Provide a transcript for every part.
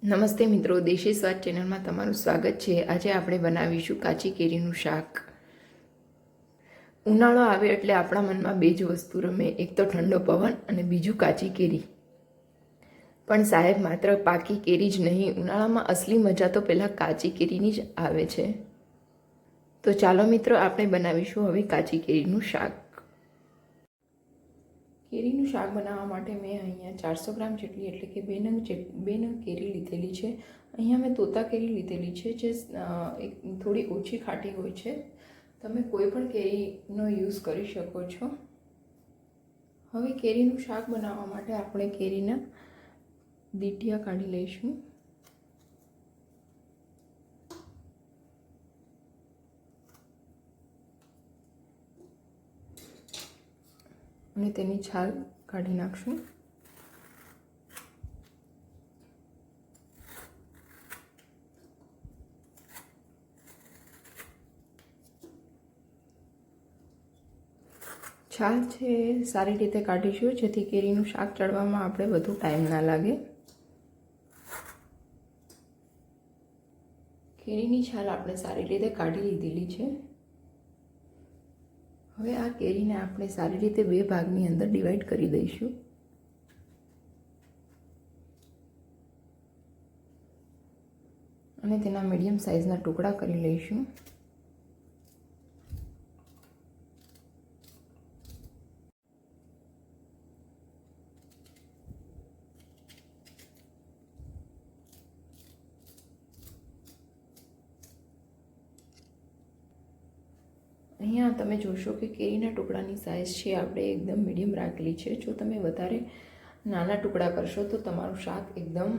નમસ્તે મિત્રો, દેશી સ્વાદ ચેનલમાં તમારું સ્વાગત છે। આજે આપણે બનાવીશું કાચી કેરીનું શાક। ઉનાળો આવે એટલે આપણા મનમાં બે જ વસ્તુ રમે, એક તો ઠંડો પવન અને બીજું કાચી કેરી। પણ સાહેબ, માત્ર પાકી કેરી જ નહીં, ઉનાળામાં અસલી મજા તો પહેલાં કાચી કેરીની જ આવે છે। તો ચાલો મિત્રો, આપણે બનાવીશું હવે કાચી કેરીનું શાક। કેરીનું શાક બનાવવા માટે મેં અહીંયા 400 ગ્રામ જેટલી એટલે કે બે નંગ કેરી લીધેલી છે। અહીંયા મેં તોતા કેરી લીધેલી છે, જે થોડી ઓછી ખાટી હોય છે। તમે કોઈ પણ કેરીનો યુઝ કરી શકો છો। હવે કેરીનું શાક બનાવવા માટે આપણે કેરીના દીટિયા કાઢી લઈશું। અને તેની છાલ કાઢી નાખશું। છાલ છે સારી રીતે કાઢીશું, જેથી કેરીનું શાક ચડવામાં આપણે વધુ ટાઈમ ના લાગે। કેરીની છાલ આપણે સારી રીતે કાઢી લીધેલી છે। હવે આ કેરીને આપણે સારી રીતે બે ભાગની અંદર ડિવાઈડ કરી દઈશું। અને તેના મીડિયમ સાઇઝના ટુકડા કરી લઈશું। અહીંયા તમે જોશો કે કેરીના ટુકડાની સાઇઝ છે આપણે એકદમ મીડિયમ રાખેલી છે। જો તમે વધારે નાના ટુકડા કરશો તો તમારું શાક એકદમ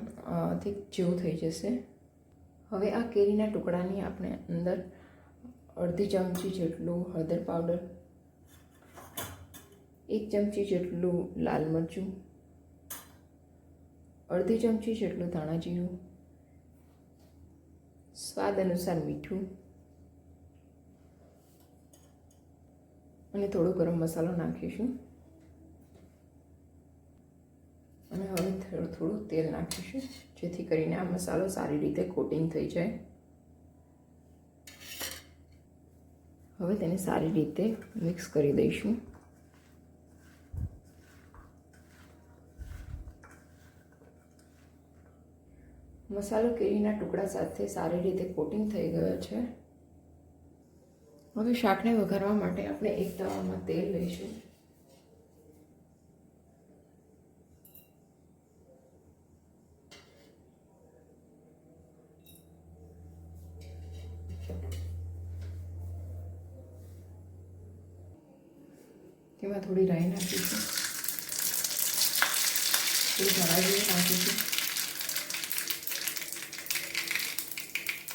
થીક જેવું થઈ જશે। હવે આ કેરીના ટુકડાની આપણે અંદર અડધી ચમચી જેટલું હળદર પાવડર, 1 ચમચી જેટલું લાલ મરચું, અડધી ચમચી જેટલું ધાણા જીરું, સ્વાદ અનુસાર મીઠું અને થોડો ગરમ મસાલો નાખીશું। અને હવે થોડું તેલ નાખીશું, જેથી કરીને આ મસાલો સારી રીતે કોટિંગ થઈ જાય। હવે તેને સારી રીતે મિક્સ કરી દઈશું। મસાલો કેરીના ટુકડા સાથે સારી રીતે કોટિંગ થઈ ગયો છે। હવે શાકને વઘારવા માટે આપણે એક તવામાં તેલ લઈશું। તેમાં થોડી રાઈ નાખીશું, થોડી ધાણા જીરું નાખીશું,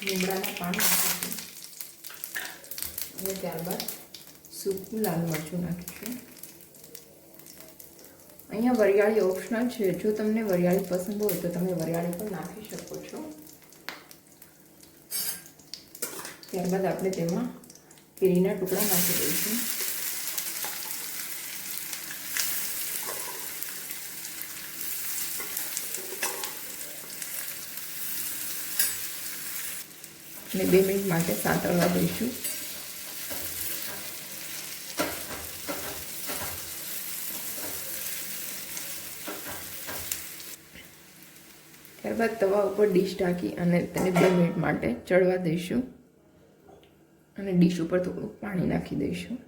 લીમડાના પાન નાખીશું અને ત્યારબાદ સૂકું લાલ મરચું નાખીશું। અહીંયા વરિયાળી ઓપ્શનલ છે, જો તમને વરિયાળી પસંદ હોય તો તમે વરિયાળી પણ નાખી શકો છો। ત્યારબાદ આપણે તેમાં કેરીના ટુકડા નાખી દઈશું। અને 2 મિનિટ માટે સાંતળવા દઈશું। ત્યારબાદ તવા ઉપર ડીશ ઢાંકી અને તેને 2 મિનિટ માટે ચડવા દઈશું અને ડીશ ઉપર થોડું પાણી નાખી દઈશું।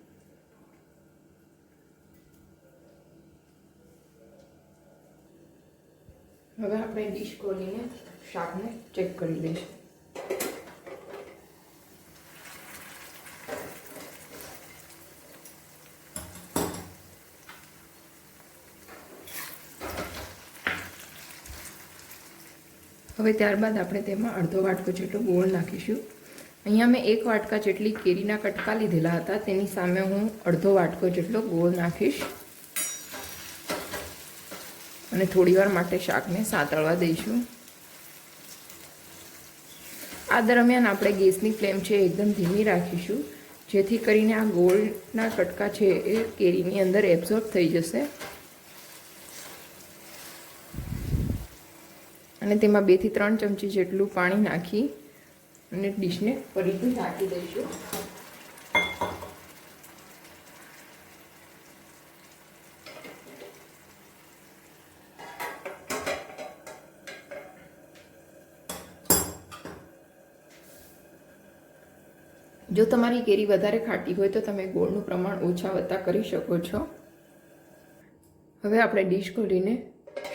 હવે આપણે ડીશ ખોલીને શાકને ચેક કરી લઈશું। હવે ત્યારબાદ આપણે તેમાં અડધો વાટકો જેટલો ગોળ નાખીશું। અહીંયા મેં 1 વાટકા જેટલી કેરીના કટકા લીધેલા હતા, તેની સામે હું અડધો વાટકો જેટલો ગોળ નાખીશ અને થોડીવાર માટે શાકને સાંતળવા દઈશું। આ દરમિયાન આપણે ગેસની ફ્લેમ છે એકદમ ધીમી રાખીશું, જેથી કરીને આ ગોળના કટકા છે એ કેરીની અંદર એબ્ઝોર્બ થઈ જશે અને તેમાં 2 થી 3 ચમચી જેટલું પાણી નાખી અને ડીશને ફરીથી ઢાંકી દઈશું. જો તમારી કેરી વધારે ખાટી હોય તો તમે ગોળનું પ્રમાણ ઓછા વત્તા કરી શકો છો. હવે આપણે ડીશ ખોલીને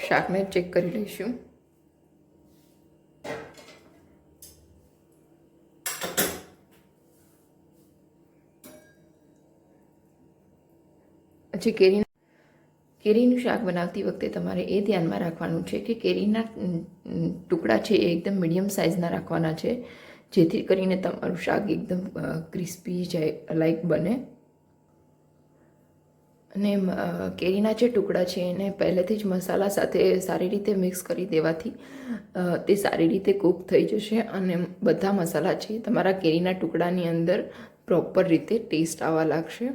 શાકને ચેક કરી લઈશું. પછી કેરીનું શાક બનાવતી વખતે તમારે એ ધ્યાનમાં રાખવાનું છે કે કેરીના ટુકડા છે એ એકદમ મીડિયમ સાઇઝના રાખવાના છે, જેથી કરીને તમારું શાક એકદમ ક્રિસ્પી લાઈક બને. અને કેરીના જે ટુકડા છે એને પહેલેથી જ મસાલા સાથે સારી રીતે મિક્સ કરી દેવાથી તે સારી રીતે કૂક થઈ જશે અને બધા મસાલા છે તમારા કેરીના ટુકડાની અંદર પ્રોપર રીતે ટેસ્ટ આવવા લાગશે.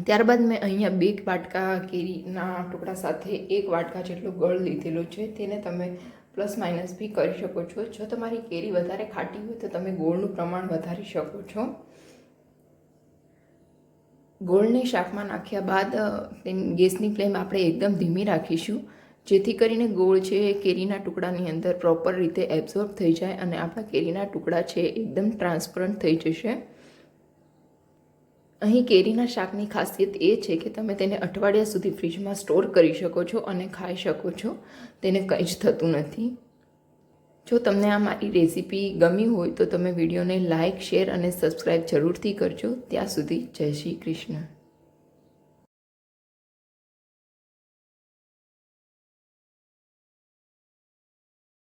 ત્યારબાદ મેં અહીંયા 2 વાટકા કેરીના ટુકડા સાથે 1 વાટકા જેટલો ગળ લીધેલો છે. તેને તમે પ્લસ માઇનસ બી કરી શકો છો. જો તમારી કેરી વધારે ખાટી હોય તો તમે ગોળનું પ્રમાણ વધારી શકો છો. ગોળને શાકમાં નાખ્યા બાદ ગેસની ફ્લેમ આપણે એકદમ ધીમી રાખીશું, જેથી કરીને ગોળ છે એ કેરીના ટુકડાની અંદર પ્રોપર રીતે એબ્ઝોર્બ થઈ જાય અને આપણા કેરીના ટુકડા છે એકદમ ટ્રાન્સપરન્ટ થઈ જશે. અહીં કેરીના શાકની ખાસિયત એ છે કે તમે તેને અઠવાડિયા સુધી ફ્રીજમાં સ્ટોર કરી શકો છો અને ખાઈ શકો છો. તેને કંઈ જ થતું નથી. જો તમને આ મારી રેસીપી ગમી હોય તો તમે વિડીયોને લાઇક, શેર અને સબસ્ક્રાઈબ જરૂરથી કરજો. ત્યાં સુધી જય શ્રી કૃષ્ણ.